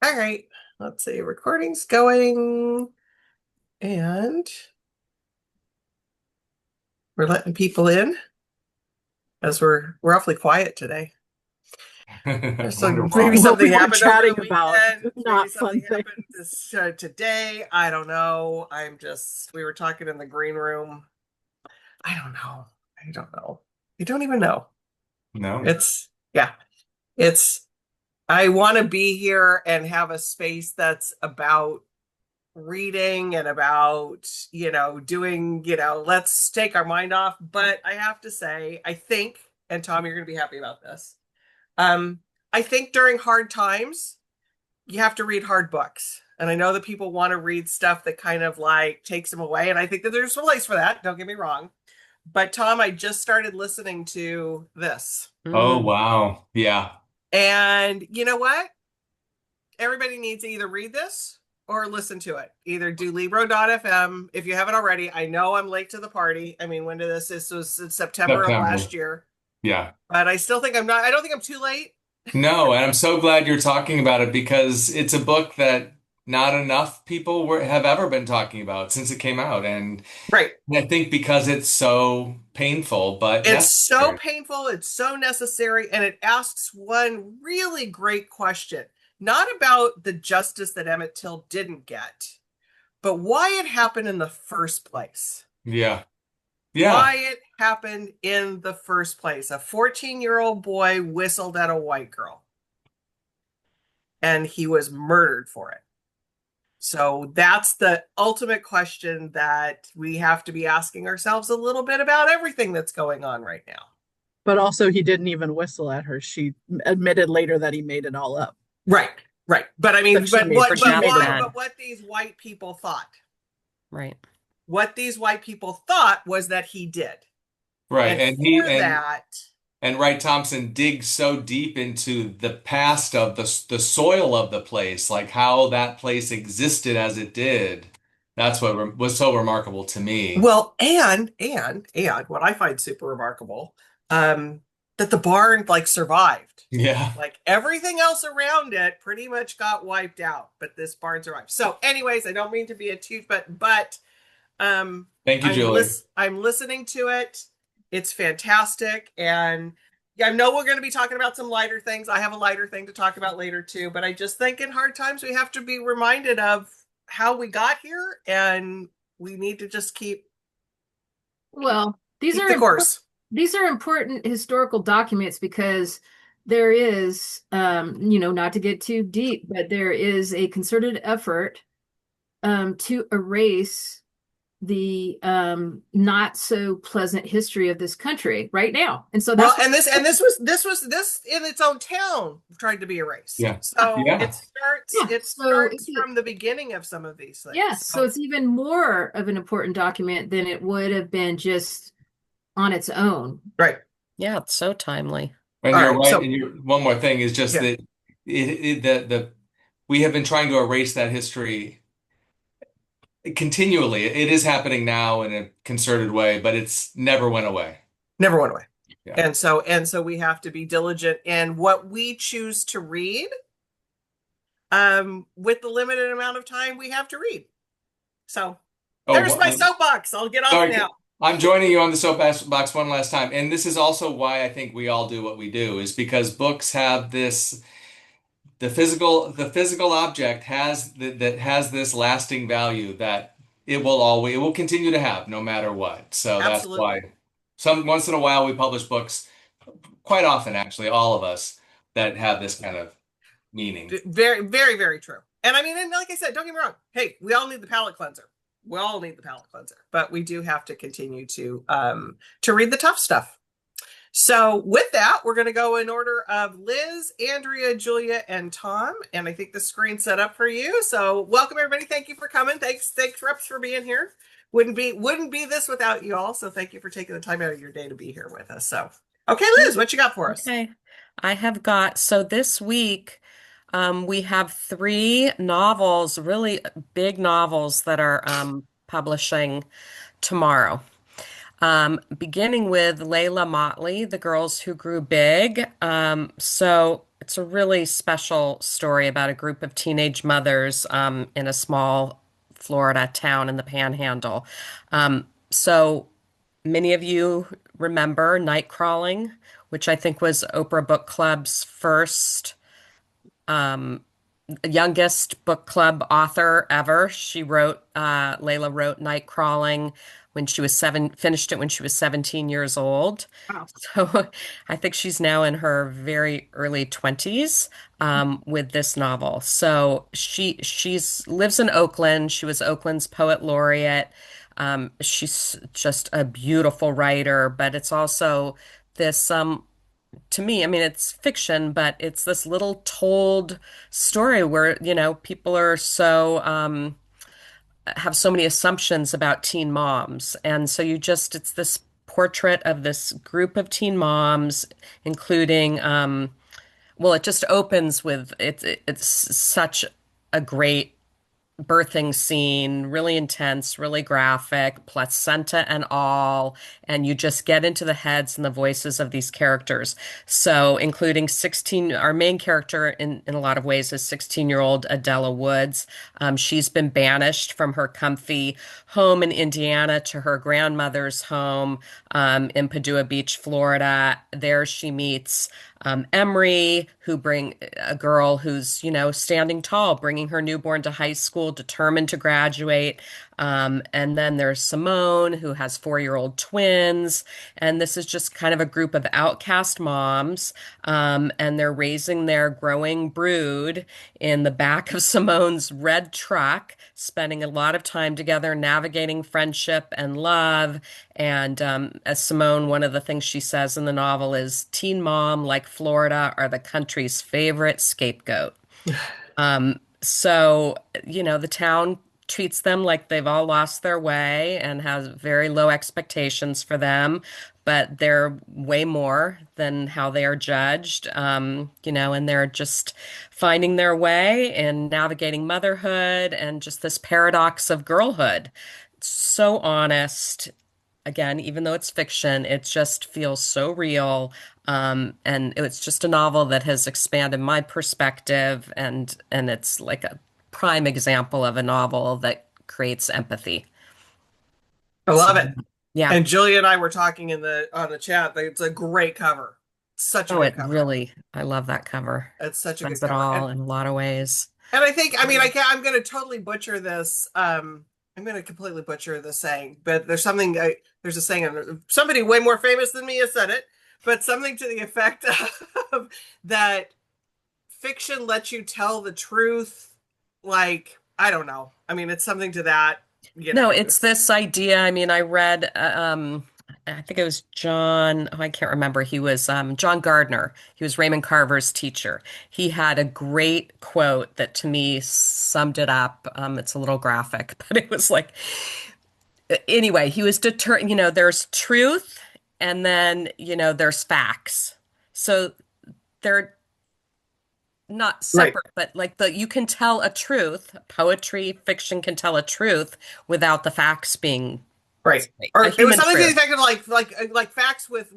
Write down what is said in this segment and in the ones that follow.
All right, let's see. Recording's going, and we're letting people in as we're awfully quiet today. So maybe Well, Wonderful. we something were happened over the chatting about weekend. Maybe not something fun things. happened today. I don't know. We were talking in the green room. I don't know. I don't know. I don't even know. No. Yeah, it's, I want to be here and have a space that's about reading and about, doing, let's take our mind off. But I have to say, I think, and Tom, you're going to be happy about this. Um, I think during hard times, you have to read hard books. And I know that people want to read stuff that kind of like takes them away. And I think that there's a place for that. Don't get me wrong. But Tom, I just started listening to this. Oh, Mm. wow. Yeah. And you know what? Everybody needs to either read this or listen to it. Either do Libro.fm if you haven't already. I know I'm late to the party. I mean, when did this was in September of September. last year. Yeah. But I still think I'm not, I don't think I'm too late. No, and I'm so glad you're talking about it because it's a book that not enough people have ever been talking about since it came out. And Right. I think because it's so painful, but It's so necessary. painful, it's so necessary, and it asks one really great question. Not about the justice that Emmett Till didn't get, but why it happened in the first place. Yeah. Yeah. Why it happened in the first place. A 14-year-old boy whistled at a white girl, and he was murdered for it. So that's the ultimate question that we have to be asking ourselves a little bit about everything that's going on right now. But also, he didn't even whistle at her. She admitted later that he made it all up. Right, right. But I But mean, she but made what, she but Forgot made it why, up. that. but what these white people thought, Right. what these white people thought was that he did. Right. And And he for that, and Wright Thompson digs so deep into the past of the soil of the place, like how that place existed as it did. That's what was so remarkable to me. well, and what I find super remarkable, um, that the barn like survived. Yeah. Like everything else around it pretty much got wiped out, but this barn survived. So, anyways, I don't mean to be a toot, but Thank you, Julie. I'm listening to it. It's fantastic, and yeah, I know we're going to be talking about some lighter things. I have a lighter thing to talk about later too, but I just think in hard times we have to be reminded of how we got here, and we need to just Well, keep the course. these are important historical documents because there is, not to get too deep, but there is a concerted effort to erase the not so pleasant history of this country right now. And so Well, that's what, this in its own town tried to be erased. Yeah. So Yeah. yeah. it So starts from the beginning of some of these yes, things. so So it's even more of an important document than it would have been just on its own. right. Yeah, it's so timely. And All you're right. right. So And one more thing is just yeah. that the we have been trying to erase that history continually. It is happening now in a concerted way, but it's never went away. Never went away. Yeah. And so we have to be diligent in what we choose to read, with the limited amount of time we have to read. So Oh, there's my soapbox. I'll get off sorry. now. I'm joining you on the soapbox one last time. And this is also why I think we all do what we do, is because books have this, the physical object that has this lasting value that it will continue to have no matter what. So that's Absolutely. why once in a while we publish books, quite often actually, all of us, that have this kind of meaning. Very, very, very true. And I mean, and like I said, don't get me wrong. Hey, we all need the palate cleanser. We all need the palate cleanser, but we do have to continue to read the tough stuff. So with that, we're going to go in order of Liz, Andrea, Julia, and Tom. And I think the screen's set up for you. So welcome everybody. Thank you for coming. Thanks, reps, for being here. Wouldn't be this without you all. So thank you for taking the time out of your day to be here with us. So okay, Liz, what you got for us? Okay. I have got, so this week, we have three novels, really big novels that are publishing tomorrow. Beginning with Layla Motley, The Girls Who Grew Big. So it's a really special story about a group of teenage mothers in a small Florida town in the Panhandle. So many of you remember Night Crawling, which I think was Oprah Book Club's first um, youngest book club author ever. Layla wrote Night Crawling when she was finished it when she was 17 years old. Wow. So I think she's now in her very early 20s with this novel. So she's lives in Oakland. She was Oakland's poet laureate. She's just a beautiful writer, but it's also this to me, I mean, it's fiction, but it's this little told story where, people are have so many assumptions about teen moms. And so it's this portrait of this group of teen moms, including, well, it just opens with it's such a great birthing scene, really intense, really graphic, placenta and all, and you just get into the heads and the voices of these characters. So, including our main character in a lot of ways is 16-year-old Adela Woods. She's been banished from her comfy home in Indiana to her grandmother's home in Padua Beach, Florida. There she meets Emery, a girl who's, standing tall, bringing her newborn to high school, determined to graduate. And then there's Simone, who has 4-year-old twins. And this is just kind of a group of outcast moms. And they're raising their growing brood in the back of Simone's red truck, spending a lot of time together, navigating friendship and love. And as Simone, one of the things she says in the novel is teen mom, like Florida, are the country's favorite scapegoat. So, the town treats them like they've all lost their way and has very low expectations for them, but they're way more than how they are judged, and they're just finding their way and navigating motherhood and just this paradox of girlhood. So honest. Again, even though it's fiction, it just feels so real. And it's just a novel that has expanded my perspective, and it's like a prime example of a novel that creates empathy. I love it. Yeah. And Julia and I were talking on the chat. It's a great cover. Such a Oh, good cover. I love that cover. It's such a good Says it cover. all And in a lot of ways. I think, I'm going to totally butcher this. I'm going to completely butcher the saying, but there's a saying, somebody way more famous than me has said it, but something to the effect of that fiction lets you tell the truth. Like, I don't know. I mean, it's something to that, No, it's this idea. I mean, I read, I think it was I can't remember. He was John Gardner. He was Raymond Carver's teacher. He had a great quote that to me summed it up. It's a little graphic, but it was like, anyway, he was there's truth and then, there's facts. So they're not Right. separate, but like you can tell a truth. Poetry, fiction can tell a truth without the facts being Right. a Or it was human something to the truth. effect of like facts with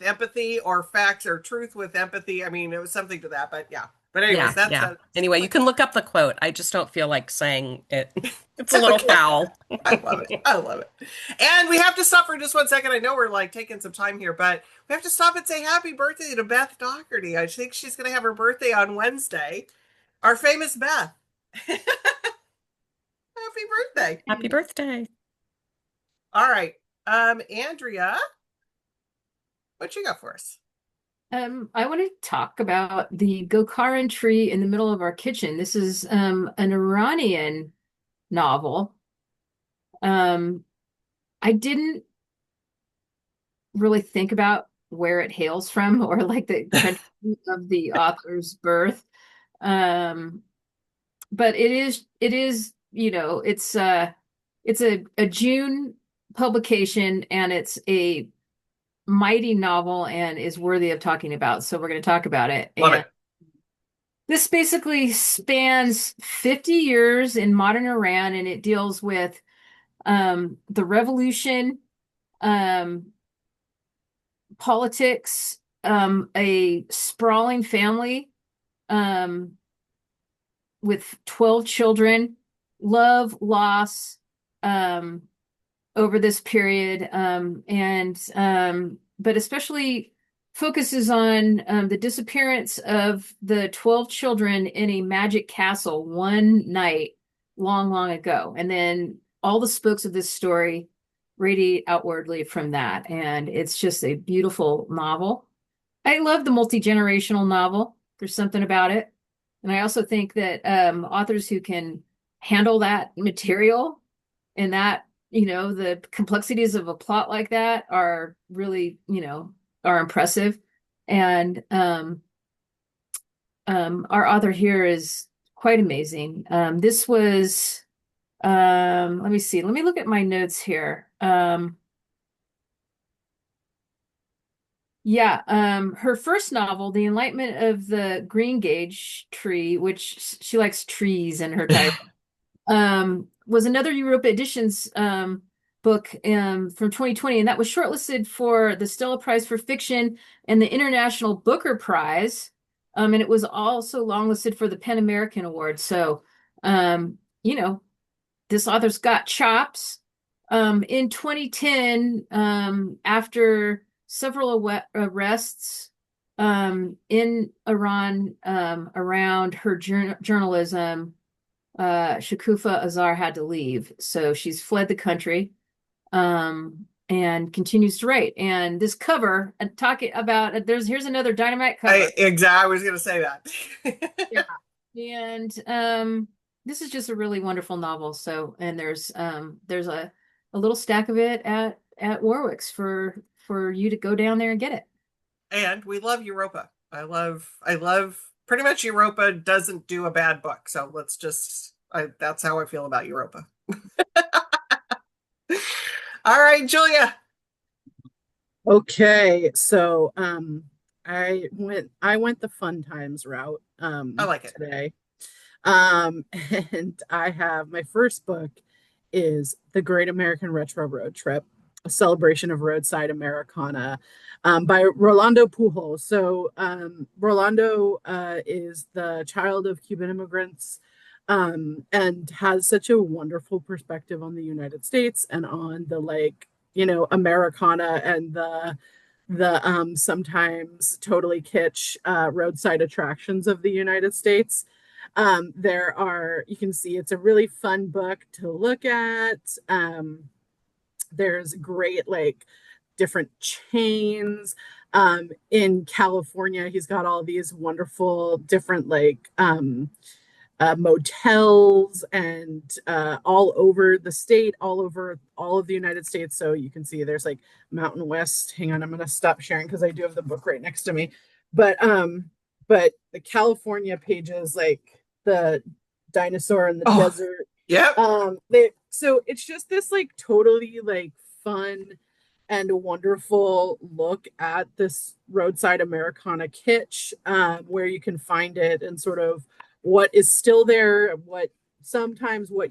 empathy, or facts or truth with empathy. I mean, it was something to that, but yeah. But anyways, Yeah. Anyway, you can look up the quote. I just don't feel like saying it. It's a little Okay. foul. I love it. I love it. And we have to stop for just 1 second. I know we're like taking some time here, but we have to stop and say happy birthday to Beth Doherty. I think she's going to have her birthday on Wednesday. Our famous Beth. Happy birthday. Happy birthday. All right. Andrea, what you got for us? I want to talk about the Gokharan tree in the middle of our kitchen. This is an Iranian novel. I didn't really think about where it hails from or like the country of the author's birth. But it is, it's a June publication, and it's a mighty novel and is worthy of talking about. So we're going to talk about it. Love And it. this basically spans 50 years in modern Iran, and it deals with the revolution, politics, a sprawling family um, with 12 children, love, loss over this period, but especially focuses on the disappearance of the 12 children in a magic castle one night long, long ago. And then all the spokes of this story radiate outwardly from that. And it's just a beautiful novel. I love the multi-generational novel. There's something about it. And I also think that authors who can handle that material and that, the complexities of a plot like that are really, are impressive. And our author here is quite amazing. This was, let me see, let me look at my notes here. Her first novel, The Enlightenment of the Greengage Tree, which she likes trees in her title, was another Europa Editions book from 2020, and that was shortlisted for the Stella Prize for Fiction and the International Booker Prize, and it was also longlisted for the PEN American Award. So, this author's got chops. In 2010, after several arrests in Iran around her journalism, Shakufah Azar had to leave. So she's fled the country and continues to write. And this cover, talking about, here's another Dynamite cover. I was going to say that. Yeah. And this is just a really wonderful novel. So, and there's a little stack of it at Warwick's for you to go down there and get it. And we love Europa. I love pretty much Europa doesn't do a bad book. So that's how I feel about Europa. All right, Julia. Okay, so I went the fun times route I like it today. And I have my first book is The Great American Retro Road Trip, a celebration of roadside Americana, by Rolando Pujol. So Rolando is the child of Cuban immigrants and has such a wonderful perspective on the United States and on the Americana and the sometimes totally kitsch roadside attractions of the United States. You can see it's a really fun book to look at. There's great different chains. In California, he's got all these wonderful different motels and all over the state, all over all of the United States. So you can see there's Mountain West. Hang on, I'm gonna stop sharing because I do have the book right next to me. But the California pages, the dinosaur in the desert. Yeah. So it's just this totally fun and wonderful look at this roadside Americana kitsch, where you can find it and sort of what is still there, what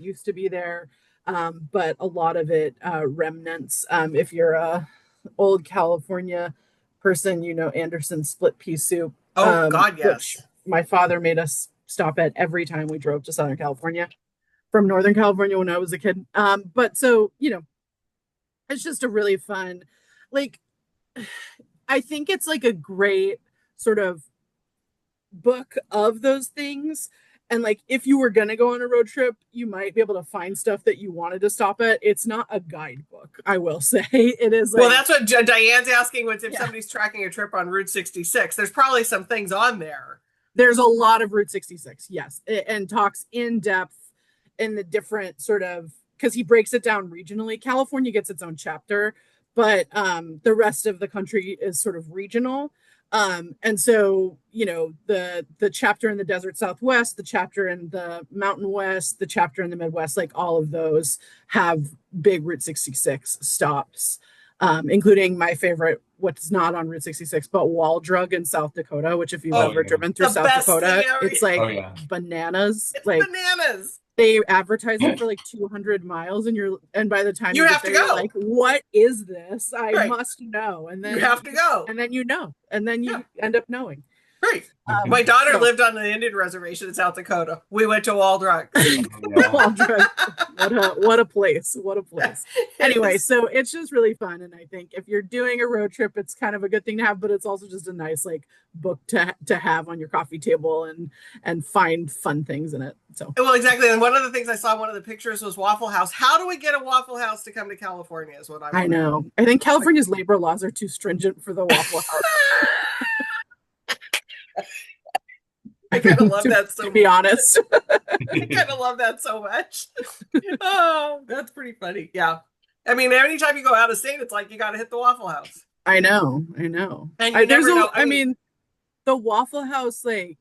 used to be there, but a lot of it remnants. If you're a old California person, Anderson's split pea soup. Oh God, yes. My father made us stop at every time we drove to Southern California from Northern California when I was a kid. But so, it's just a really fun, I think it's a great sort of book of those things. And if you were going to go on a road trip, you might be able to find stuff that you wanted to stop at. It's not a guidebook, I will say. It is well, that's what Diane's asking was if somebody's tracking a trip on Route 66, there's probably some things on there. There's a lot of Route 66, yes, and talks in depth in the different sort of, because he breaks it down regionally. California gets its own chapter, but the rest of the country is sort of regional. And so, the chapter in the desert Southwest, the chapter in the Mountain West, the chapter in the Midwest, all of those have big Route 66 stops, including my favorite, what's not on Route 66, but Wall Drug in South Dakota, which if you've ever driven through South Dakota, it's bananas. It's bananas. They advertise it for like 200 miles, and by the time You you get have to there, you're go. like, what is this? I Right. must know. You have to go. And then you know, and then Yeah. you end up knowing. Right. My Um, daughter so lived on an Indian reservation in South Dakota. We went to Waldron. Yeah. Waldron, what a place. What a place. It Anyway, is. so it's just really fun. And I think if you're doing a road trip, it's kind of a good thing to have, but it's also just a nice like book to have on your coffee table and find fun things in it. So Well, exactly. And one of the things I saw, one of the pictures was Waffle House. How do we get a Waffle House to come to California is what I I want to know. know. I think California's labor laws are too stringent for the Waffle House, I kind of love that to so be much. honest. I kind of love that so much. Oh, that's pretty funny. Yeah. I mean, anytime you go out of state, it's like you got to hit the Waffle House. I know. I know. And you There's never know. I mean, the Waffle House, like,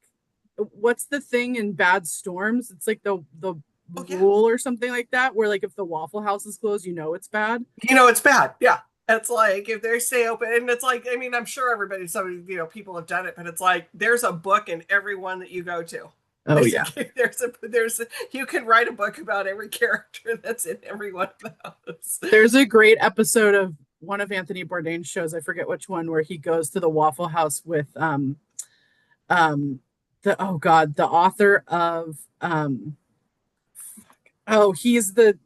what's the thing in Bad Storms? It's like the Oh, yeah. rule or something like that, where like if the Waffle House is closed, you know it's bad. It's bad. Yeah. It's like if they stay open, and it's like, I mean, I'm sure everybody, some, people have done it, but it's like there's a book in every one that you go to. Oh yeah. You can write a book about every character that's in every one of those. There's a great episode of one of Anthony Bourdain's shows, I forget which one, where he goes to the Waffle House with the author of he's the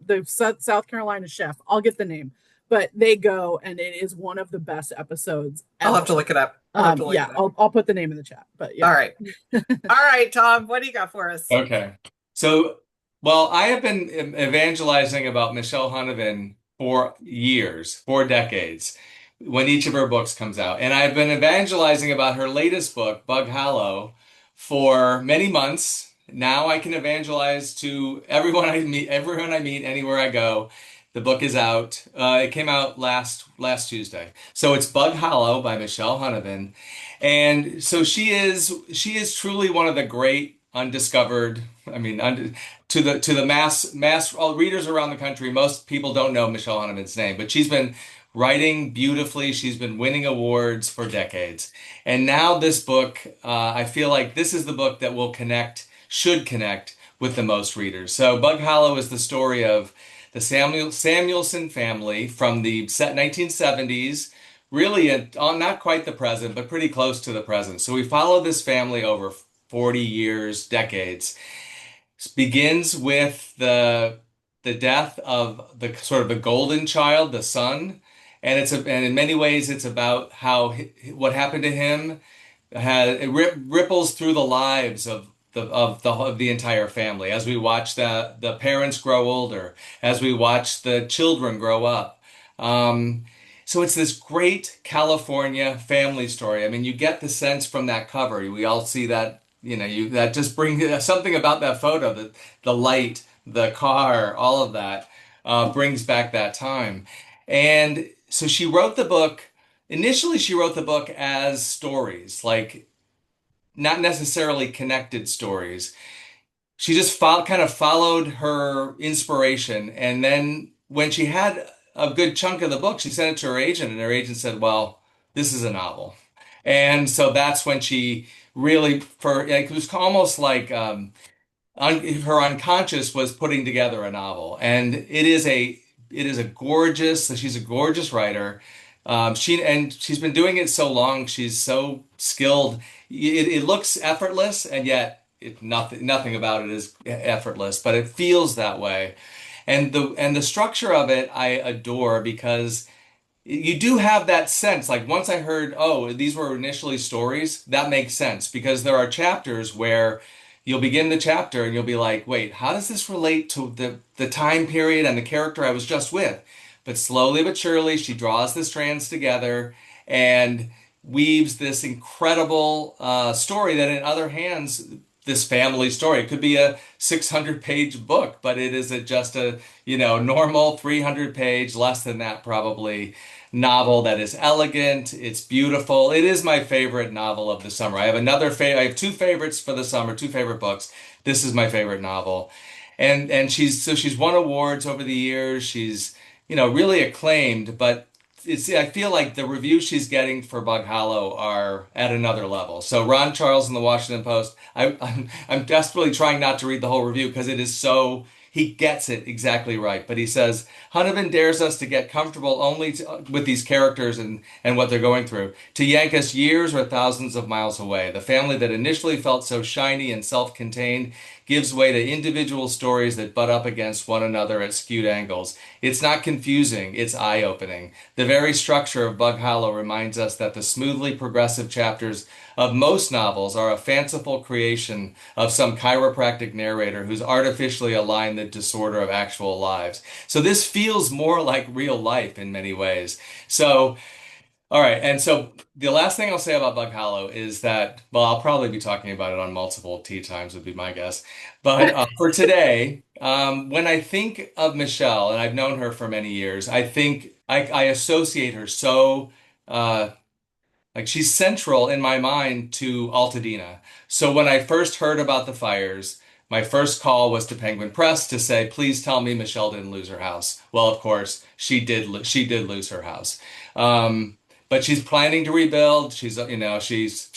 South Carolina chef. I'll get the name. But they go, and it is one of the best episodes I'll have ever. to look it up. Yeah, I'll put the name in the chat. But yeah. All right. All right, Tom, what do you got for us? Okay. So, well, I have been evangelizing about Michelle Hunovan for years, for decades, when each of her books comes out. And I've been evangelizing about her latest book, Bug Hollow, for many months. Now I can evangelize to everyone I meet, anywhere I go. The book is out. It came out last Tuesday. So it's Bug Hollow by Michelle Hunovan. And so she is truly one of the great undiscovered, I mean, to the mass all readers around the country. Most people don't know Michelle Hunovan's name, but she's been writing beautifully. She's been winning awards for decades. And now this book, I feel like this is the book that should connect with the most readers. So Bug Hollow is the story of the Samuelson family from the 1970s, really not quite the present, but pretty close to the present. So we follow this family over 40 years, decades. It begins with the death of the sort of the golden child, the son, and in many ways it's about how what happened to him ripples through the lives of the entire family as we watch the parents grow older, as we watch the children grow up. So it's this great California family story. I mean, you get the sense from that cover. We all see that, that just brings something about that photo, the light, the car, all of that brings back that time. And so she wrote the book. Initially, she wrote the book as stories, like not necessarily connected stories. She just kind of followed her inspiration. And then when she had a good chunk of the book, she sent it to her agent, and her agent said, well, this is a novel. And so that's when she really, it was almost like her unconscious was putting together a novel. And she's a gorgeous writer. She's been doing it so long. She's so skilled. It looks effortless, and yet nothing about it is effortless, but it feels that way. And the structure of it I adore, because you do have that sense. Like once I heard, oh, these were initially stories, that makes sense, because there are chapters where you'll begin the chapter and you'll be like, wait, how does this relate to the time period and the character I was just with? But slowly but surely, she draws the strands together and weaves this incredible story that in other hands, this family story, it could be a 600-page book, but it is just a normal 300-page, less than that probably, novel that is elegant. It's beautiful. It is my favorite novel of the summer. I have two favorites for the summer, two favorite books. This is my favorite novel, and she's won awards over the years. She's really acclaimed, but it's I feel like the reviews she's getting for Bug Hollow are at another level. So Ron Charles in the Washington Post, I'm desperately trying not to read the whole review because it is so he gets it exactly right. But he says Hunnebin dares us to get comfortable only with these characters and what they're going through, to yank us years or thousands of miles away. The family that initially felt so shiny and self-contained gives way to individual stories that butt up against one another at skewed angles. It's not confusing, it's eye-opening. The very structure of Bug Hollow reminds us that the smoothly progressive chapters of most novels are a fanciful creation of some chiropractic narrator who's artificially aligned the disorder of actual lives. So this feels more like real life in many ways. So all right, and so the last thing I'll say about Bug Hollow is that, well, I'll probably be talking about it on multiple tea times, would be my guess. But for today, when I think of Michelle, and I've known her for many years, I think I associate her so like she's central in my mind to Altadena. So when I first heard about the fires, my first call was to Penguin Press to say, please tell me Michelle didn't lose her house. Well, of course, she did. She did lose her house. But she's planning to rebuild. She's, you know, she is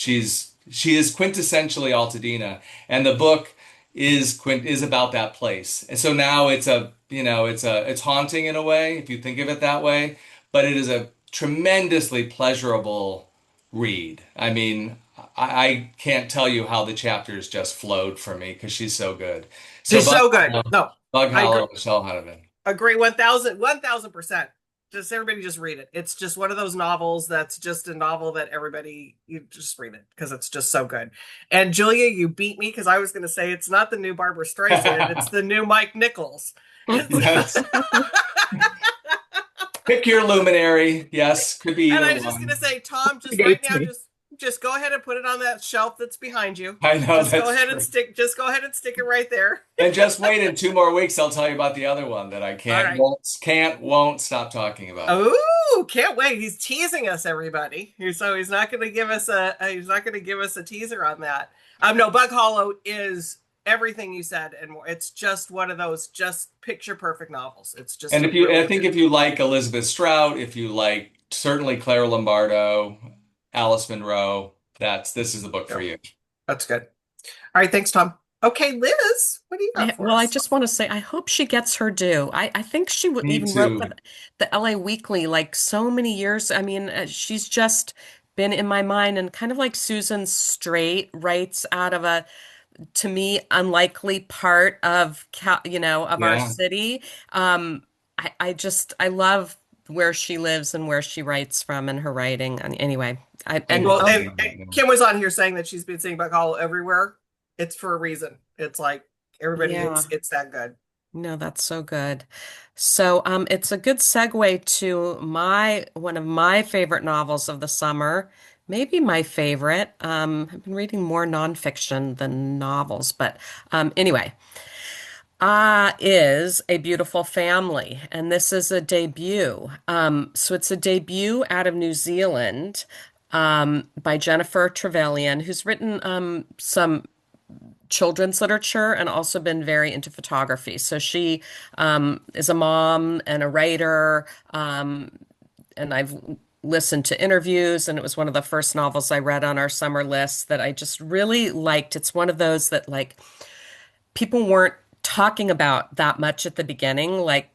quintessentially Altadena, and the book is about that place. And so now it's a, you know, it's haunting in a way if you think of it that way, but it is a tremendously pleasurable read. I mean, I can't tell you how the chapters just flowed for me because she's so good. So She's so good. No, Bug I agree. Hollow, Michelle Hunnebin. Agree 1000%. Just everybody just read it. It's just one of those novels that's just a novel that everybody, you just read it because it's just so good. And Julia, you beat me because I was going to say it's not the new Barbara Streisand, it's the new Mike Nichols. Yes. Pick your luminary. Yes, could be And either I was just one. going to say, Tom, just It right hates now, me. just go ahead and put it on that shelf that's behind you. I know Just that's go ahead true. and stick it right there. And just wait in 2 more weeks, I'll tell you about the other one that I All right. won't stop talking about. Oh, can't wait. He's teasing us, everybody. So he's not going to give us a teaser on that. No, Bug Hollow is everything you said and more. It's just one of those just picture perfect novels. It's just And really I think good. if you like Elizabeth Strout, if you like certainly Claire Lombardo, Alice Munro, this is the book for you. That's good. All right, thanks, Tom. Okay, Liz, what do you got for Well, I us? just want to say, I hope she gets her due. I think she Me even wrote too. for the LA Weekly like so many years. I mean, she's just been in my mind, and kind of like Susan Straight writes out of a, to me, unlikely part of of our Yeah. city. I love where she lives and where she writes from and her writing. And anyway, Well, oh, and Kim was on here saying that she's been seeing Bug Hollow everywhere. It's for a reason. It's like everybody, yeah. it's that good. No, that's so good. So, it's a good segue to my one of my favorite novels of the summer, maybe my favorite. I've been reading more nonfiction than novels, but anyway, is A Beautiful Family, and this is a debut. So it's a debut out of New Zealand, by Jennifer Trevelyan, who's written some children's literature and also been very into photography. So she is a mom and a writer, and I've listened to interviews, and it was one of the first novels I read on our summer list that I just really liked. It's one of those that like people weren't talking about that much at the beginning, like,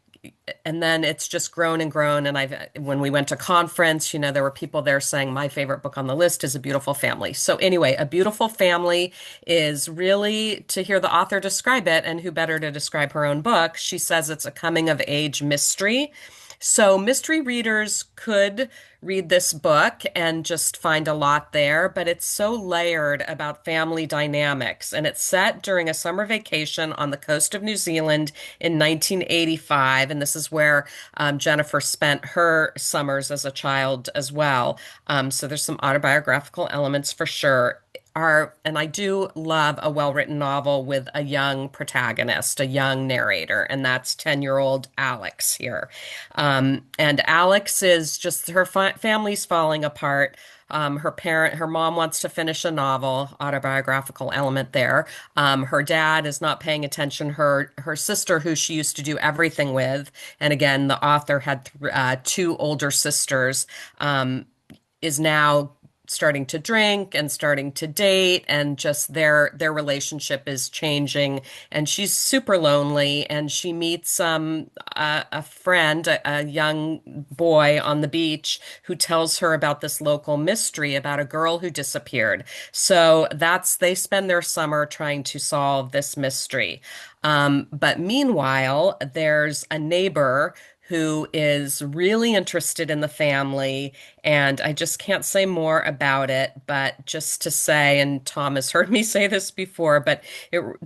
and then it's just grown and grown. And when we went to conference, there were people there saying my favorite book on the list is A Beautiful Family. So anyway, A Beautiful Family is really, to hear the author describe it, and who better to describe her own book? She says it's a coming of age mystery. So mystery readers could read this book and just find a lot there, but it's so layered about family dynamics. And it's set during a summer vacation on the coast of New Zealand in 1985. And this is where Jennifer spent her summers as a child as well. So there's some autobiographical elements for sure. And I do love a well-written novel with a young protagonist, a young narrator, and that's 10-year-old Alex here. And Alex is just, her family's falling apart. Her mom wants to finish a novel, autobiographical element there. Her dad is not paying attention. Her sister, who she used to do everything with, and again, the author had two older sisters, is now starting to drink and starting to date, and just their relationship is changing, and she's super lonely, and she meets a friend, a young boy on the beach, who tells her about this local mystery about a girl who disappeared. So they spend their summer trying to solve this mystery. But meanwhile, there's a neighbor who is really interested in the family, and I just can't say more about it, but just to say, and Tom has heard me say this before, but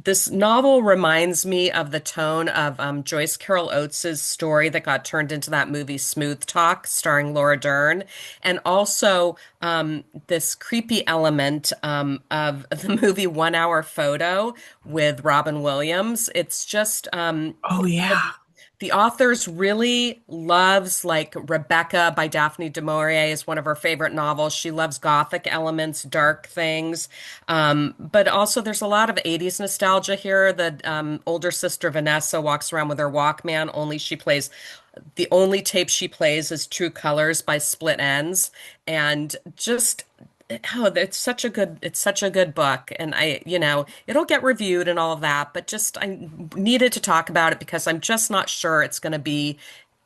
this novel reminds me of the tone of Joyce Carol Oates's story that got turned into that movie Smooth Talk, starring Laura Dern, and also this creepy element of the movie 1 Hour Photo with Robin Williams. It's just Oh yeah. the authors really loves, like, Rebecca by Daphne du Maurier is one of her favorite novels. She loves gothic elements, dark things. But also there's a lot of 80s nostalgia here. The older sister Vanessa walks around with her Walkman, the only tape she plays is True Colors by Split Enz. And just it's such a good book. And it'll get reviewed and all of that, but just I needed to talk about it because I'm just not sure it's going to be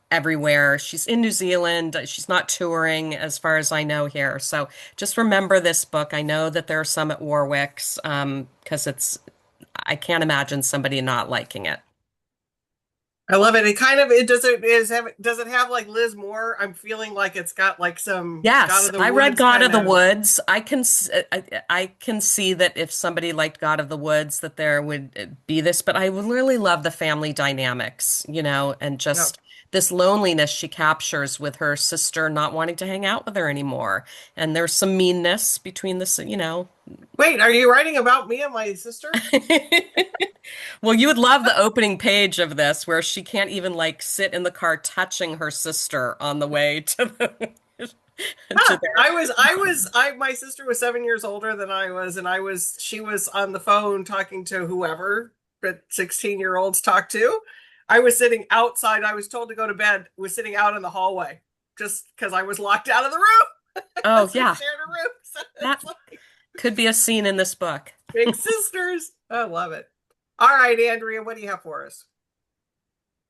everywhere. She's in New Zealand. She's not touring as far as I know here. So just remember this book. I know that there are some at Warwick's, because I can't imagine somebody not liking it. I love it. Does it have like Liz Moore? I'm feeling like it's got like some God Yes, of the I read Woods God of kind the of. Woods. I can see that if somebody liked God of the Woods, that there would be this, but I would really love the family dynamics, and No. just this loneliness she captures with her sister not wanting to hang out with her anymore. And there's some meanness between this. Wait, are you writing about me and my sister? Well, you would love the opening page of this where she can't even like sit in the car touching her sister on the way to to Huh. their My sister was 7 years older than I was, and she was on the phone talking to whoever that 16-year-olds talk to. I was sitting outside. I was told to go to bed, was sitting out in the hallway just because I was locked out of the room. Oh, So we yeah. shared a room. So That it's like could be a scene in this book. big sisters. I love it. All right, Andrea, what do you have for us?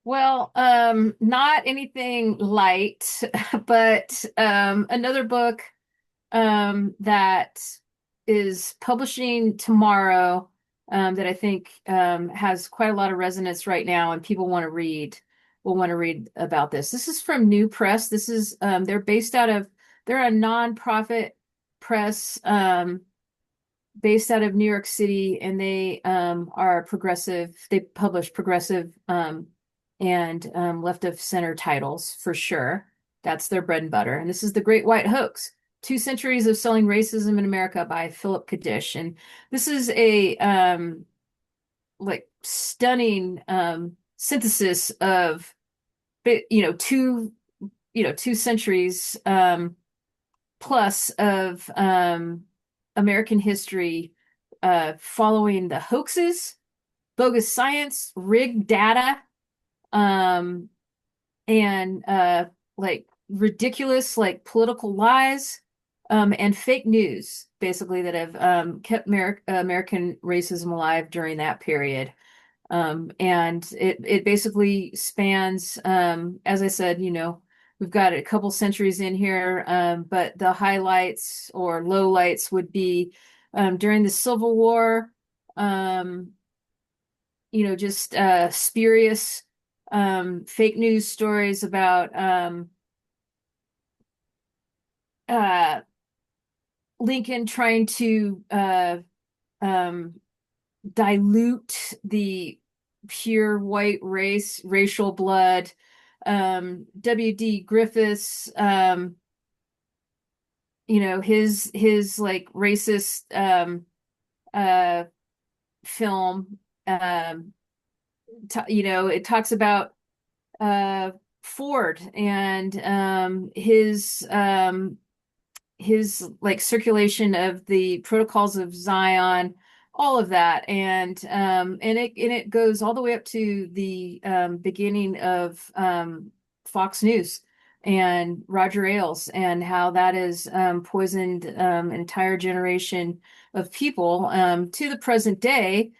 Well, not anything light, but another book that is publishing tomorrow, that I think has quite a lot of resonance right now, and people will want to read about this. This is from New Press. This is they're a nonprofit press, based out of New York City, and they are progressive. They publish progressive and left of center titles for sure. That's their bread and butter. And this is The Great White Hoax: 2 Centuries of Selling Racism in America by Philip Kadish. And this is a like stunning synthesis of 2 centuries plus of American history, following the hoaxes, bogus science, rigged data, um, and like ridiculous like political lies, and fake news, basically, that have kept American racism alive during that period. And it basically spans, as I said, we've got a couple centuries in here, but the highlights or lowlights would be during the Civil War, just spurious fake news stories about uh, Lincoln trying to um, dilute the pure white racial blood. W.D. Griffiths, his like racist uh film. It talks about Ford and his like circulation of the protocols of Zion, all of that, and it goes all the way up to the beginning of Fox News and Roger Ailes, and how that has poisoned an entire generation of people to the present day.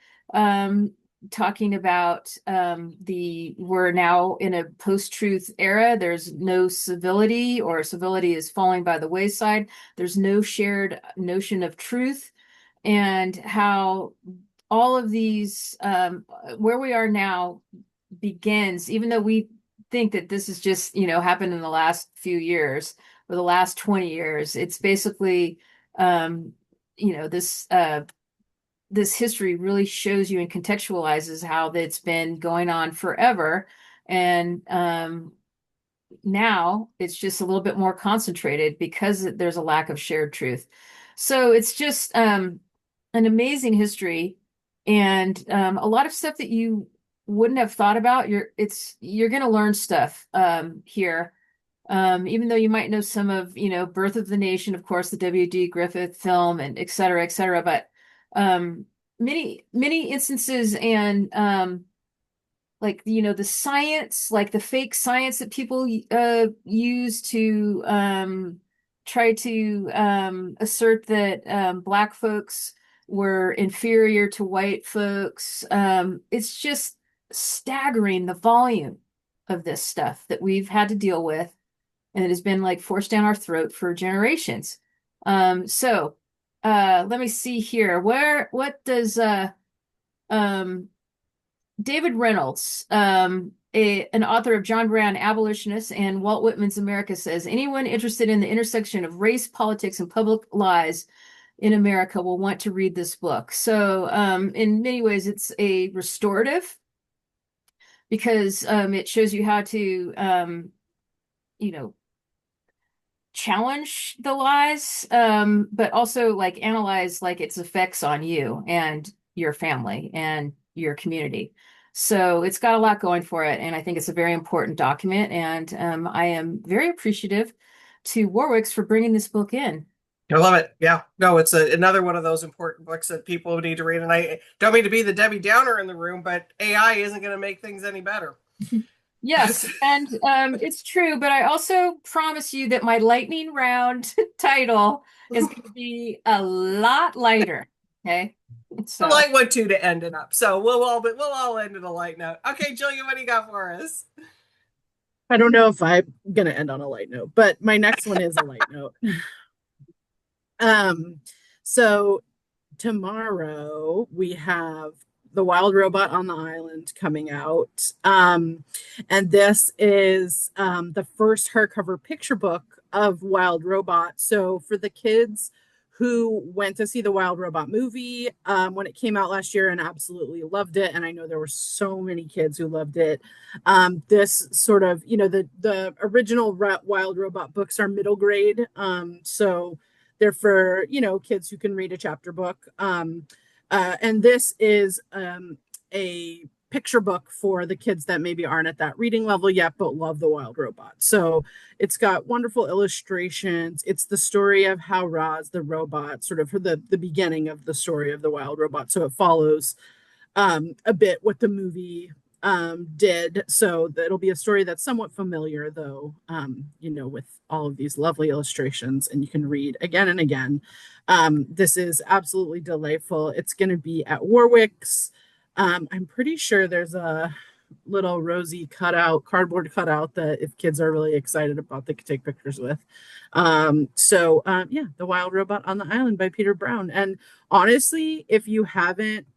Talking about we're now in a post-truth era. There's no civility, or civility is falling by the wayside. There's no shared notion of truth, and how all of these where we are now begins, even though we think that this is just, happened in the last few years or the last 20 years. It's basically this this history really shows you and contextualizes how it's been going on forever. And now it's just a little bit more concentrated because there's a lack of shared truth. So it's just an amazing history, and a lot of stuff that you wouldn't have thought about. You're going to learn stuff here. Even though you might know some of, Birth of the Nation, of course, the W.D. Griffith film, and et cetera, et cetera. But many instances, and like, the science, like the fake science that people use to try to assert that Black folks were inferior to white folks. It's just staggering, the volume of this stuff that we've had to deal with, and it has been like forced down our throat for generations. So let me see here. What does David Reynolds, an author of John Brown, Abolitionist, and Walt Whitman's America, says anyone interested in the intersection of race, politics, and public lies in America will want to read this book. So in many ways, it's a restorative, because it shows you how to, challenge the lies, but also like analyze like its effects on you and your family and your community. So it's got a lot going for it, and I think it's a very important document. And I am very appreciative to Warwick's for bringing this book in. I love it. Yeah. No, it's another one of those important books that people need to read. And I don't mean to be the Debbie Downer in the room, but AI isn't going to make things any better. Yes, and it's true, but I also promise you that my lightning round title is going to be a lot lighter. Okay. So, a light one too to end it up. So we'll all end in a light note. Okay, Julia, what do you got for us? I don't know if I'm gonna end on a light note, but my next one is a light note. So tomorrow we have The Wild Robot on the Island coming out. And this is the first hardcover picture book of Wild Robot. So for the kids who went to see the Wild Robot movie when it came out last year and absolutely loved it, and I know there were so many kids who loved it, this sort of, the original Wild Robot books are middle grade. So they're for, kids who can read a chapter book. And this is a picture book for the kids that maybe aren't at that reading level yet, but love the Wild Robot. So it's got wonderful illustrations. It's the story of how Roz, the robot, sort of for the beginning of the story of the Wild Robot. So it follows a bit what the movie did. So it'll be a story that's somewhat familiar, though, with all of these lovely illustrations, and you can read again and again. This is absolutely delightful. It's going to be at Warwick's. I'm pretty sure there's a little Rosie cardboard cutout that if kids are really excited about, they could take pictures with. The Wild Robot on the Island by Peter Brown. And honestly, if you haven't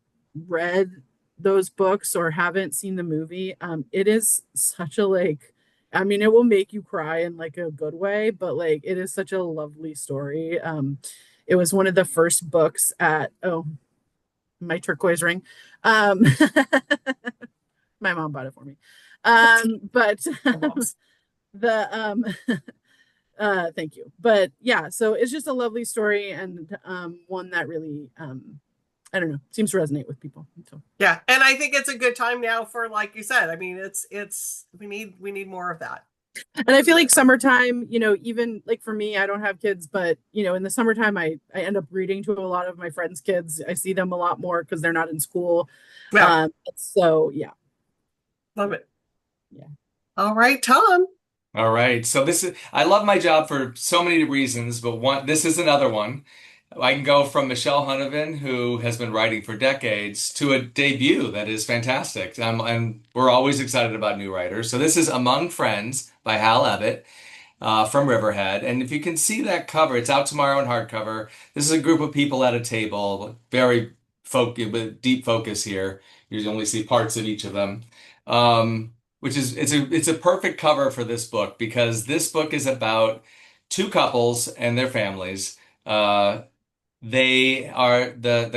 read those books or haven't seen the movie, it is such a it will make you cry in like a good way, but like it is such a lovely story. It was one of the first books at my turquoise ring. My mom bought it for me. But thank you. But yeah, so it's just a lovely story, and one that really I don't know, seems to resonate with people. So yeah, and I think it's a good time now for, like you said, I mean, it's we need more of that. And I feel like summertime, even like for me, I don't have kids, but in the summertime, I end up reading to a lot of my friends' kids. I see them a lot more because they're not in school. Yeah, So yeah, love it. yeah. All right, Tom. All right. So I love my job for so many reasons, but this is another one. I can go from Michelle Hunovan, who has been writing for decades, to a debut that is fantastic. And we're always excited about new writers. So this is Among Friends by Hal Ebert, from Riverhead. And if you can see that cover, it's out tomorrow in hardcover. This is a group of people at a table, very with deep focus here. You only see parts of each of them. Which is it's a perfect cover for this book because this book is about two couples and their families. The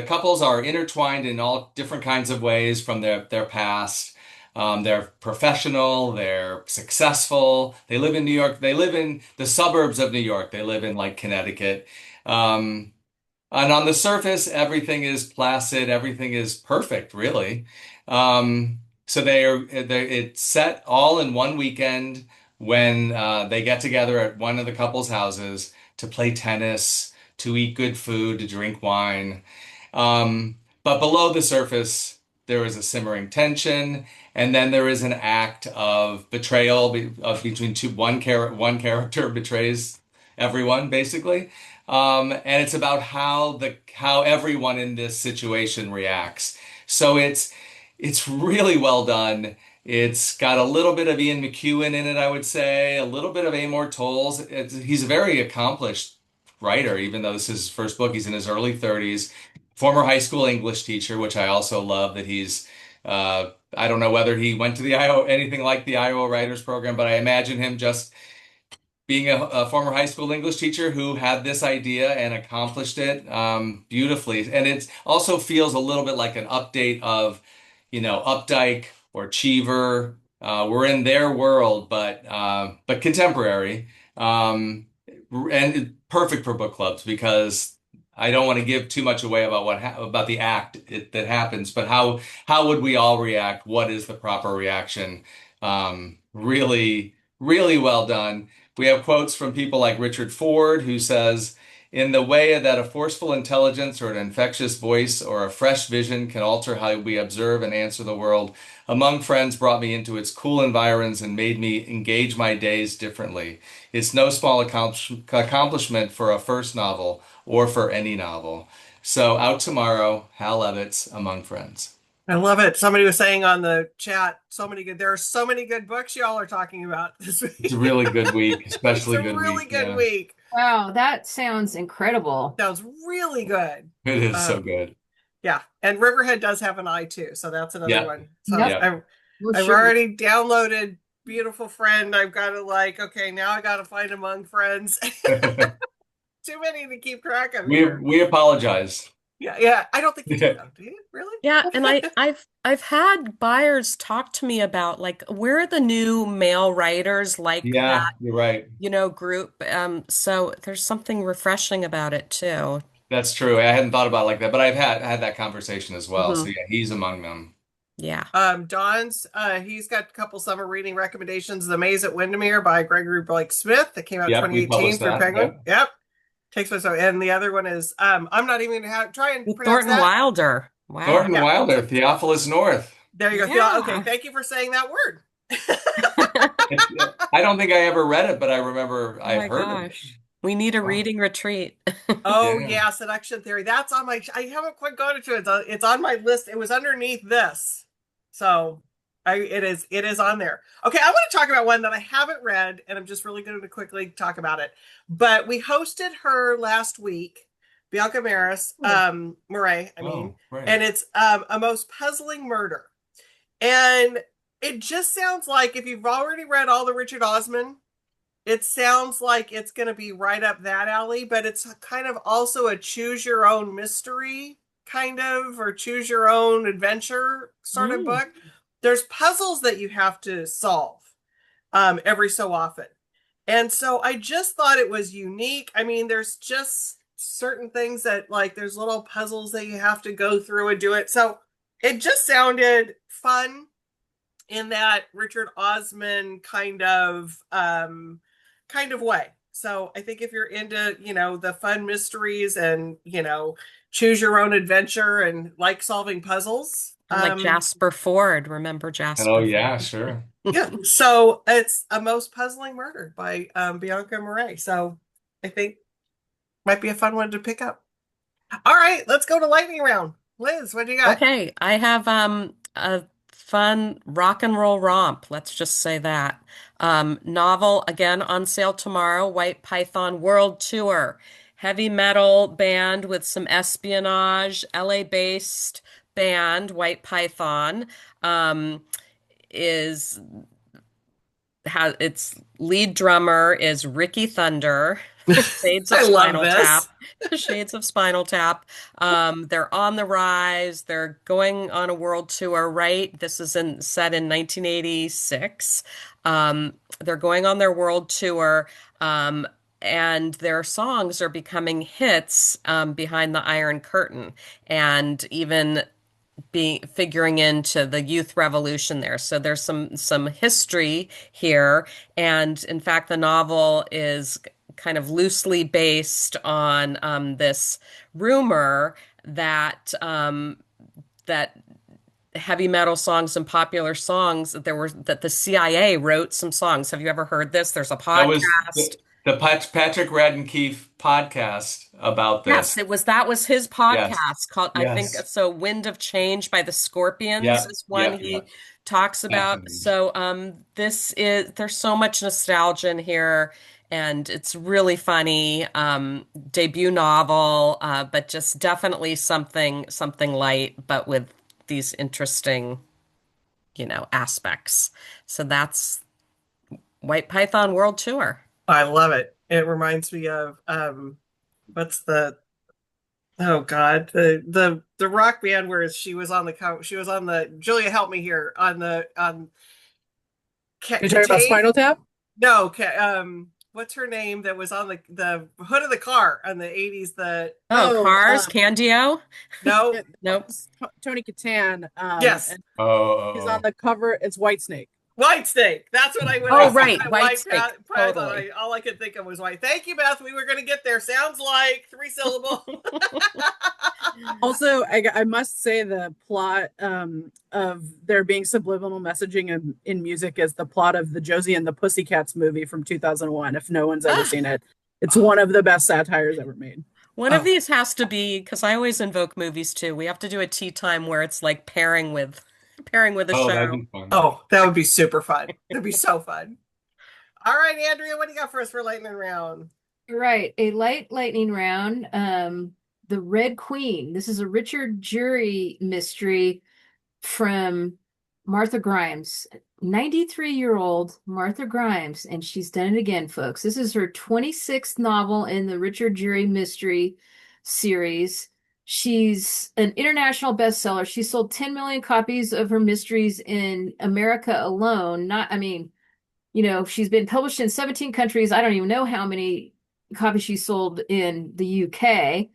couples are intertwined in all different kinds of ways from their past. They're professional, they're successful. They live in New York. They live in the suburbs of New York. They live in like Connecticut. Um, and on the surface, everything is placid, everything is perfect, really. So it's set all in one weekend when they get together at one of the couple's houses to play tennis, to eat good food, to drink wine. But below the surface, there is a simmering tension, and then there is an act of betrayal between two. One character betrays everyone, basically. And it's about how everyone in this situation reacts. So it's really well done. It's got a little bit of Ian McEwan in it, I would say, a little bit of Amor Towles. He's a very accomplished writer, even though this is his first book. He's in his early 30s, former high school English teacher, which I also love that I don't know whether he went to the Iowa, anything like the Iowa Writers Program, but I imagine him just being a former high school English teacher who had this idea and accomplished it beautifully. And it also feels a little bit like an update of, Updike or Cheever. We're in their world, but contemporary. And perfect for book clubs because I don't want to give too much away about about the act that happens, but how would we all react? What is the proper reaction? Really, really well done. We have quotes from people like Richard Ford, who says, in the way that a forceful intelligence or an infectious voice or a fresh vision can alter how we observe and answer the world, Among Friends brought me into its cool environs and made me engage my days differently. It's no small accomplishment for a first novel or for any novel. So out tomorrow, Hal Ebert's Among Friends. I love it. Somebody was saying on the chat, there are so many good books y'all are talking about this week. It's a really good week, especially It's a good really week. good Yeah. week. Wow, that sounds incredible. Sounds really good. It is so good. Yeah. And Riverhead does have an eye too. So that's another one. So Yep. I've already downloaded Beautiful Friend. I've got to okay, now I got to find Among Friends. Too many to keep track of here. We apologize. Yeah. I don't think you do though. Do you really? Yeah, and I've had buyers talk to me about like where are the new male writers like Yeah, that, you're right. group. So there's something refreshing about it too. That's true. I hadn't thought about it like that, but I had that conversation as well. Mhm. So yeah, he's among them. Yeah. Don's he's got a couple summer reading recommendations. The Maze at Windermere by Gregory Blake Smith that came out Yep, we 2018 published for that. Penguin. Yep. Takes place and the other one is I'm not even gonna try and With pronounce Thornton that. Wilder. Wow. Thornton Yeah. Wilder, Theophilus North. There you go. Yeah. Okay, thank you for saying that word. I don't think I ever read it, but I remember Oh I've my heard gosh. of it. We need a Wow. reading retreat. Oh Yeah. yeah, Seduction Theory. That's on my. I haven't quite gone into it. It's on my list. It was underneath this, so it is on there. Okay, I want to talk about one that I haven't read, and I'm just really going to quickly talk about it. But we hosted her last week, Bianca Maris, Murray. I mean, Right. and it's A Most Puzzling Murder, and it just sounds like if you've already read all the Richard Osman. It sounds like it's going to be right up that alley, but it's kind of also a choose your own mystery kind of, or choose your own adventure sort of book. There's puzzles that you have to solve every so often. And so I just thought it was unique. I mean, there's just certain things that there's little puzzles that you have to go through and do it. So it just sounded fun. in that Richard Osman kind of way. So I think if you're into, the fun mysteries and, choose your own adventure and like solving puzzles, And like Jasper Ford, remember Jasper Oh yeah, Ford? sure. yeah. So it's A Most Puzzling Murder by Bianca Murray. So I think might be a fun one to pick up. All right, let's go to lightning round. Liz, what do you got? Okay, I have a fun rock and roll romp. Let's just say that. Novel again on sale tomorrow, White Python World Tour. Heavy metal band with some espionage, LA based band, White Python. Is has its lead drummer is Ricky Thunder, Shades of I love Spinal this. Tap, Shades of Spinal Tap. They're on the rise. They're going on a world tour, right? This is set in 1986. They're going on their world tour. And their songs are becoming hits behind the Iron Curtain, and even being figuring into the youth revolution there. So there's some history here, and in fact, the novel is kind of loosely based on this rumor that heavy metal songs and popular songs that the CIA wrote some songs. Have you ever heard this? There's a That was podcast. the Patrick Radden Keefe podcast about Yes, this. that was his Yes. podcast called, I think Yes. so, Wind of Change by the Scorpions Yep. is one Yep. he Yep. talks about. Fascinating. So there's so much nostalgia in here, and it's really funny. Debut novel, but just definitely something light, but with these interesting, aspects. So that's White Python World Tour. I love it. It reminds me of what's the oh God, the rock band where she was on the Julia help me here on the on You're talking about Kate Spinal Tap? no what's her name that was on the hood of the car on the 80s the Oh, Oh, Cars, Candio? no yeah, Nope. it's Tony Catan. yes And Oh, he's on oh, the cover. It's Whitesnake. White Snake. That's what I when I Oh, said right, that White white Snake, python. totally. All I could think of was white. Thank you, Beth. We were going to get there. Sounds like 3 syllable. Also, I must say the plot of there being subliminal messaging in music is the plot of the Josie and the Pussycats movie from 2001. If no one's ever seen it, it's one of the best satires ever made. One of Oh, these has to be, because I always invoke movies too. We have to do a tea time where it's like pairing with a oh, that'd show. be fun. oh, that would be super fun. That'd be so fun. All right, Andrea, what do you got for us for lightning round? Right, a light lightning round. The Red Queen. This is a Richard Jury mystery from Martha Grimes, 93-year-old Martha Grimes, and she's done it again, folks. This is her 26th novel in the Richard Jury mystery series. She's an international bestseller. She sold 10 million copies of her mysteries in America alone. She's been published in 17 countries. I don't even know how many copies she sold in the UK.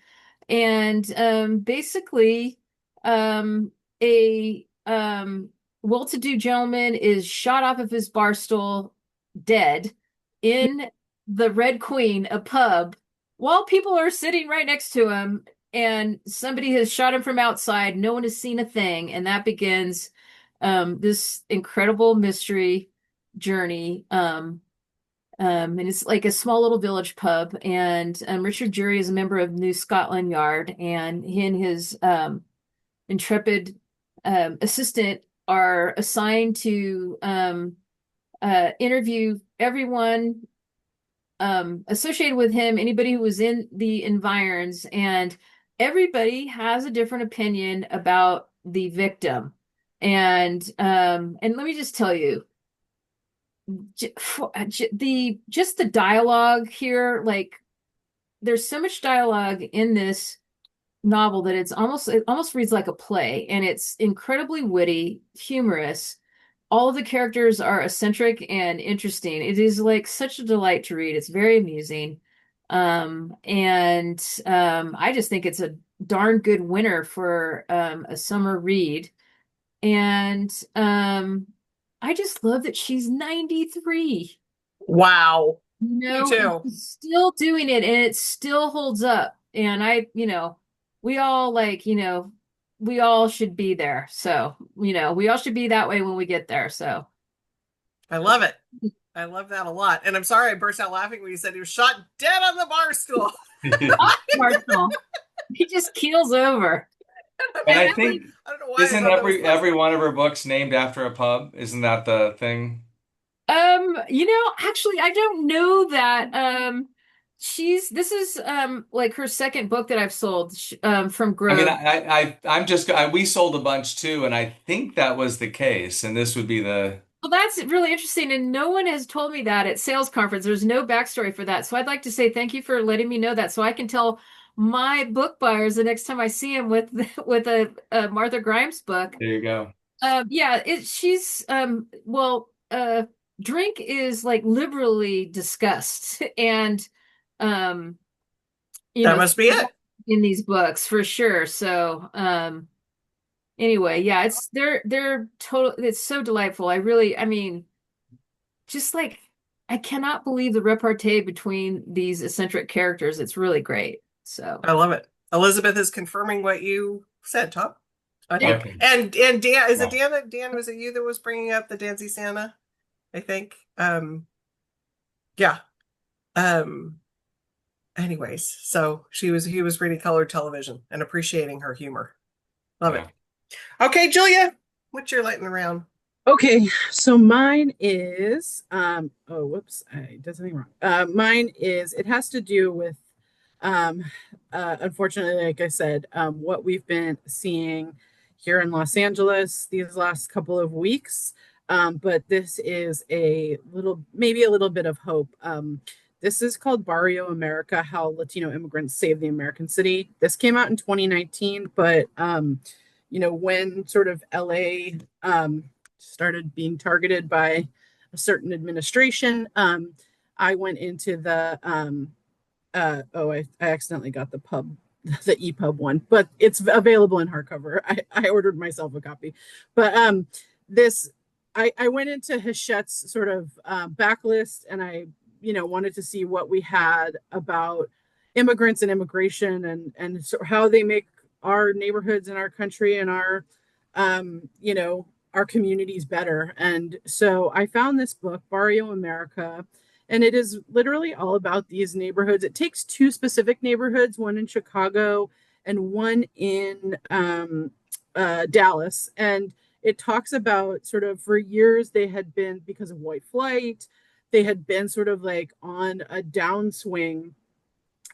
And basically, a well-to-do gentleman is shot off of his bar stool, dead, in the Red Queen, a pub, while people are sitting right next to him, and somebody has shot him from outside. No one has seen a thing, and that begins this incredible mystery journey. And it's like a small little village pub. And Richard Jury is a member of New Scotland Yard, and he and his intrepid assistant are assigned to interview everyone associated with him, anybody who was in the environs, and everybody has a different opinion about the victim. And let me just tell you, the dialogue here, like there's so much dialogue in this novel that it almost reads like a play, and it's incredibly witty, humorous. All of the characters are eccentric and interesting. It is like such a delight to read. It's very amusing. And I just think it's a darn good winner for a summer read. And I just love that she's 93. Wow. You Me know, and too. she's still doing it and it still holds up. And we all we all should be there. So, we all should be that way when we get there. So, I love it. I love that a lot. And I'm sorry I burst out laughing when you said he was shot dead on the bar stool. Marshall, he just keels over. And I I think don't know why I isn't thought that was funny. every one of her books named after a pub? Isn't that the thing? Actually, I don't know that. This is like her second book that I've sold from I mean, Grove. we sold a bunch too, and I think that was the case, and this would be the Well, that's really interesting, and no one has told me that at sales conference. There's no backstory for that. So I'd like to say thank you for letting me know that so I can tell my book buyers the next time I see them with with a Martha Grimes book. there you go. Yeah, she's drink is like liberally discussed and um That must be it. in these books for sure. So anyway, yeah, they're total it's so delightful. I mean, just like I cannot believe the repartee between these eccentric characters. It's really great. So I love it. Elizabeth is confirming what you said, Tom. I Yeah. think. Okay. And Dan, is it Wow. Dan, was it you that was bringing up the Danzy Santa? I think. Yeah. Um, anyways, so he was reading colored television and appreciating her humor. Love Yeah. it. Okay, Julia, what's your lighting around? Okay, so mine is oh whoops, I did something wrong. Mine is it has to do with um unfortunately, like I said, what we've been seeing here in Los Angeles these last couple of weeks. But this is maybe a little bit of hope. This is called Barrio America: How Latino Immigrants Saved the American City. This came out in 2019, but when sort of LA started being targeted by a certain administration, I went into the I accidentally got the the EPUB one, but it's available in hardcover. I ordered myself a copy. But this I went into Hachette's sort of backlist, and I wanted to see what we had about immigrants and immigration, and so how they make our neighborhoods and our country and our communities better. And so I found this book, Barrio America, and it is literally all about these neighborhoods. It takes two specific neighborhoods, one in Chicago and one in Dallas. And it talks about sort of for years they had been, because of white flight, they had been sort of like on a downswing.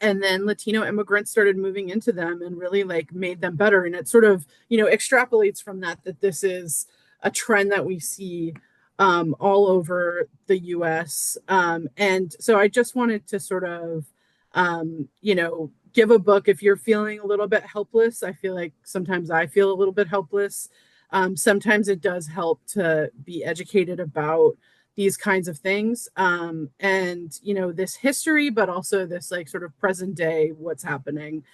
And then Latino immigrants started moving into them and really like made them better. And it sort of, extrapolates from that this is a trend that we see all over the US. And so I just wanted to sort of, give a book if you're feeling a little bit helpless. I feel like sometimes I feel a little bit helpless. Sometimes it does help to be educated about these kinds of things, and this history, but also this like sort of present day what's happening.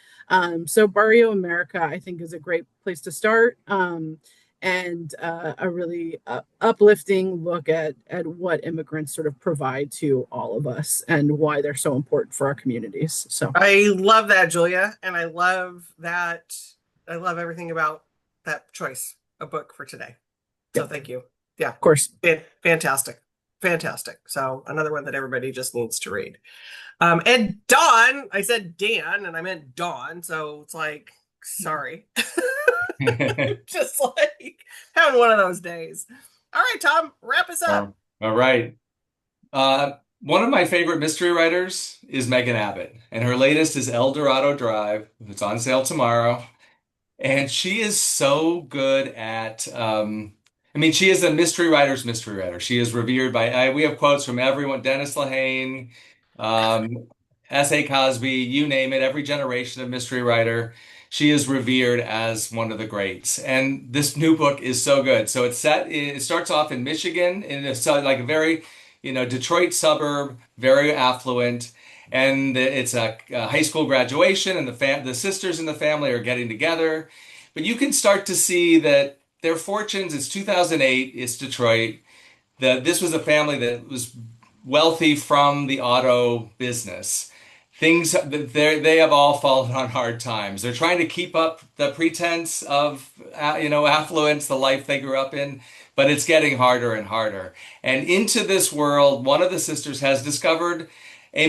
So Barrio America, I think, is a great place to start, and a really uplifting look at what immigrants sort of provide to all of us and why they're so important for our communities. So I love that, Julia, and I love everything about that choice of book for today. So thank you. Yeah, of course. Fantastic. Fantastic. So another one that everybody just needs to read. And Dawn, I said Dan and I meant Dawn, so it's like, sorry. Just like having one of those days. All right, Tom, wrap us up. All right. One of my favorite mystery writers is Megan Abbott, and her latest is El Dorado Drive. It's on sale tomorrow. And she is so good at she is a mystery writer's mystery writer. She is revered by, we have quotes from everyone, Dennis Lehane, S.A. Cosby, you name it, every generation of mystery writer. She is revered as one of the greats. And this new book is so good. So it starts off in Michigan, in like a very, Detroit suburb, very affluent. And it's a high school graduation, and the sisters in the family are getting together. But you can start to see that their fortunes, it's 2008, it's Detroit. this was a family that was wealthy from the auto business. They have all fallen on hard times. They're trying to keep up the pretense of affluence, the life they grew up in, but it's getting harder and harder. And into this world, one of the sisters has discovered the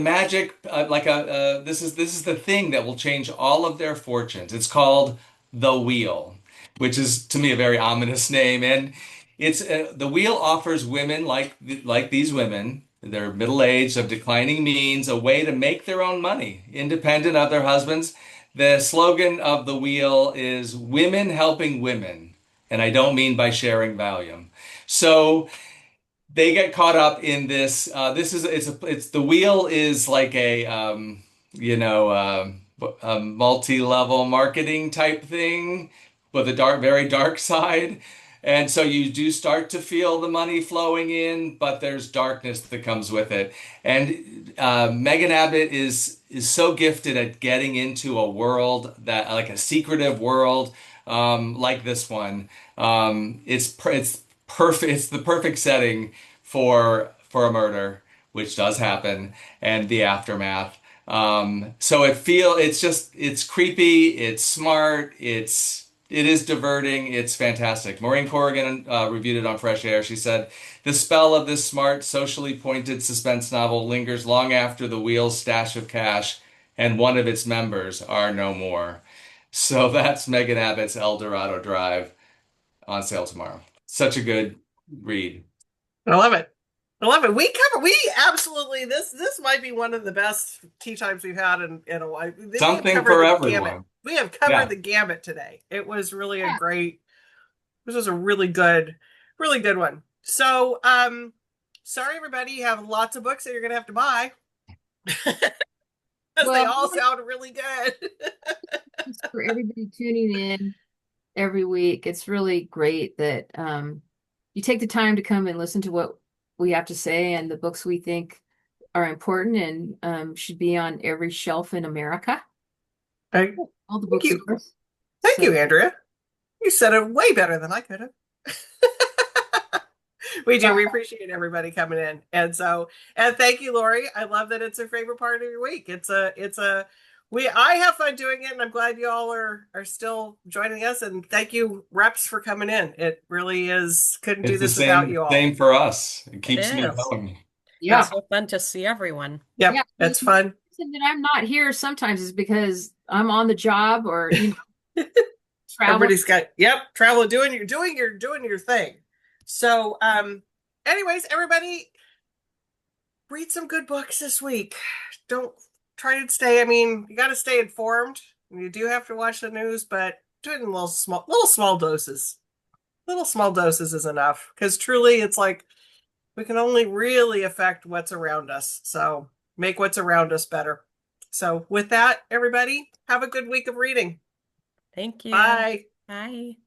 magic, this is the thing that will change all of their fortunes. It's called the Wheel, which is to me a very ominous name. And it's the Wheel offers women like these women, they're middle-aged, of declining means, a way to make their own money, independent of their husbands. The slogan of the Wheel is "Women helping women," and I don't mean by sharing Valium. So they get caught up in this. It's the Wheel is like a multi-level marketing type thing with a very dark side. And so you do start to feel the money flowing in, but there's darkness that comes with it. And Megan Abbott is so gifted at getting into a world that, like a secretive world, like this one. It's perfect. It's the perfect setting for a murder, which does happen, and the aftermath. So it's creepy, it's smart, it is diverting, it's fantastic. Maureen Corrigan reviewed it on Fresh Air. She said, "The spell of this smart, socially pointed suspense novel lingers long after the Wheel's stash of cash and one of its members are no more." So that's Megan Abbott's El Dorado Drive, on sale tomorrow. Such a good read. I love it. I love it. We absolutely, this might be one of the best tea times we've had in a while. Something for everyone. We have covered Yeah. the gamut today. It was really this was a really good one. So, sorry everybody, you have lots of books that you're gonna have to buy. Because they all sound really good. Thanks for everybody tuning in every week. It's really great that you take the time to come and listen to what we have to say and the books we think are important and should be on every shelf in America. All the books. Thank you, Andrea. You said it way better than I could have. We do. We appreciate everybody coming in. And thank you, Lori. I love that it's her favorite part of your week. I have fun doing it, and I'm glad you all are still joining us. And thank you, reps, for coming in. It really is. Couldn't do this without you all. Same for us. It keeps me going. Yeah. It's so fun to see everyone. Yep, yeah, it's fun. The reason that I'm not here sometimes is because I'm on the job or travel. Everybody's got travel, doing your thing. So anyways, everybody, read some good books this week. Don't try to stay, you got to stay informed. You do have to watch the news, but do it in little small doses. Little small doses is enough, because truly it's like we can only really affect what's around us. So make what's around us better. So with that, everybody, have a good week of reading. Thank you. Bye. Bye.